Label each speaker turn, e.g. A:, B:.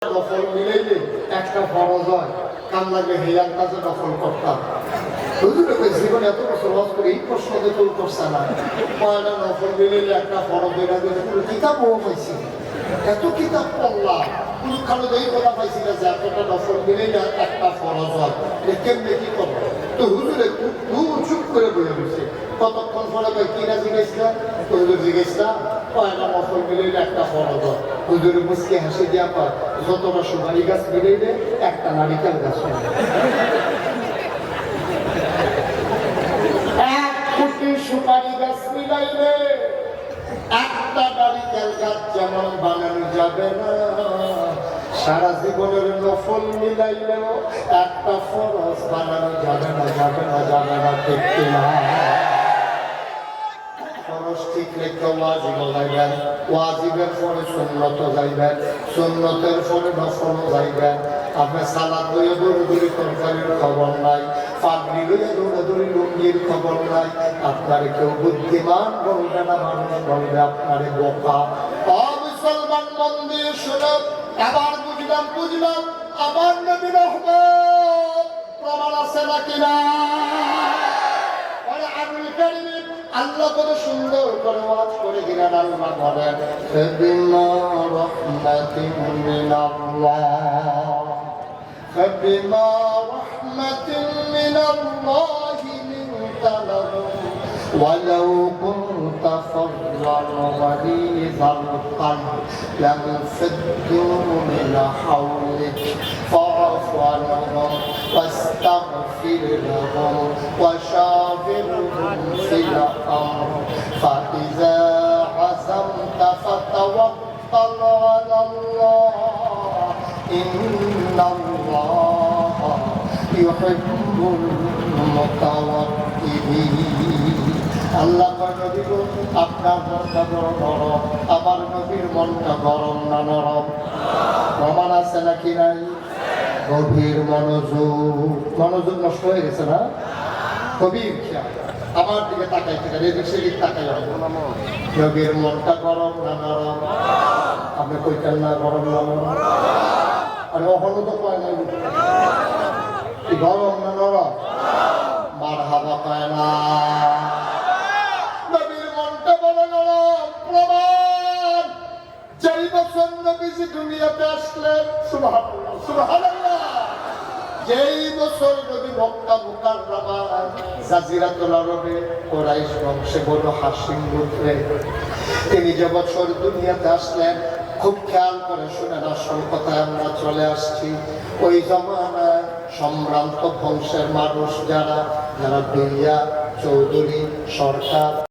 A: নফল মিলাইলে একটা ফরজ হয়, কাম লাগলে হেয়ার কাজে নফল করতাম। জীবনে এত বছর হজ করে এই প্রশ্ন দেখুন করছে না, পয়লা নফল মিলাইলে একটা ফরজ হয়ে গেছে। কোনো কিতাবও পাইছি, এত কিতাব পড়লাম, কোনো কারো এই কথা পাইছি না যে এতটা নফল মিলাইলে একটা ফরজ হয়। কেমনে কি করবো? তো হুজুরে চুপ করে বলে দিচ্ছে। কতক্ষণ পরে ভাই কিনা জিজ্ঞেসলাম, হুজুর জিজ্ঞেসলাম পয়লা নফল মিলাইলে একটা ফরজ হয়। হুজুরে মুসকে হাসি দিয়া পায়, যতটা সুপারি গাছ মিলাইলে একটা নারিকেল গাছ হয়। 1 কোটি সুপারি গাছ মিলাইলে একটা নারিকেল গাছ যেমন বানানো যাবে না, সারা জীবনের নফল মিলাইলেও একটা ফরজ বানানো যাবে না, যাবে না, যাবে না। ঠিক কিনা? ফরজ ঠিক রেখে ওয়াজিব যাইবেন, ওয়াজিবের পরে সুন্নত যাইবেন, সুন্নতের পরে নফল যাইবেন। আপনার সালাদ লইয়া দৌড়াদৌড়ি তরকারির খবর নাই, পাগড়ি লইয়া দৌড়াদৌড়ি লুঙ্গির খবর নাই। আপনার কেউ বুদ্ধিমান বলবে না, মানুষ বলবে আপনারে বোকা। মুসলমান মন দিয়ে শুনো, এবার বুঝলাম আমার নবী রহমত প্রমাণ আছে নাকি না? আল্লাহ কত সুন্দর করে ওয়াজ করে দিলেন। আল্লাহ বলেন, বিমা রাহমাতিন মিনাল্লাহ, বিমা রাহমাতিন মিনাল্লাহি লিনতা লাহুম ওয়ালাউ কুনতা ফাযযান গালিযাল কলব লানফাদ্দু মিন হাওলিক ফা'ফু আনহুম واستغفر لهم وشاورهم في الأمر فإذا عزمت فتوكل على الله إن الله يحب المتوكلين। আল্লাহ নবী গো, আপনার মনটা বড় নরম, আমার নবীর মনটা গরম না নরম? প্রমাণ আছে নাকি নাই? গভীর মনোযোগ নষ্ট হয়ে গেছে না? গভীর খেয়াল, আমার দিকে তাকাই থেকে এদিক সেদিক তাকাই। নবীর মনটা গরম না নরম? আপনি কইতেন না গরম না নরম? আরে অহনো তো পায় নাই, গরম না নরম? মারহাবা পায় না। নবীর মনটা বড় নরম। প্রমাণ, যেই বছর নবীজি দুনিয়াতে আসলেন, সুবহানাল্লাহ সুবহানাল্লাহ, যেই বছর নবী মক্কা মুকাররমা জাজিরাতুল আরবে কুরাইশ বংশে বনু হাশিম গোত্রে তিনি যে বছর দুনিয়াতে আসলেন, খুব খেয়াল করে শুনেন, আসল কথায় আমরা চলে আসছি। ওই জমানায় সম্ভ্রান্ত বংশের মানুষ যারা দুনিয়া চৌধুরী সরকার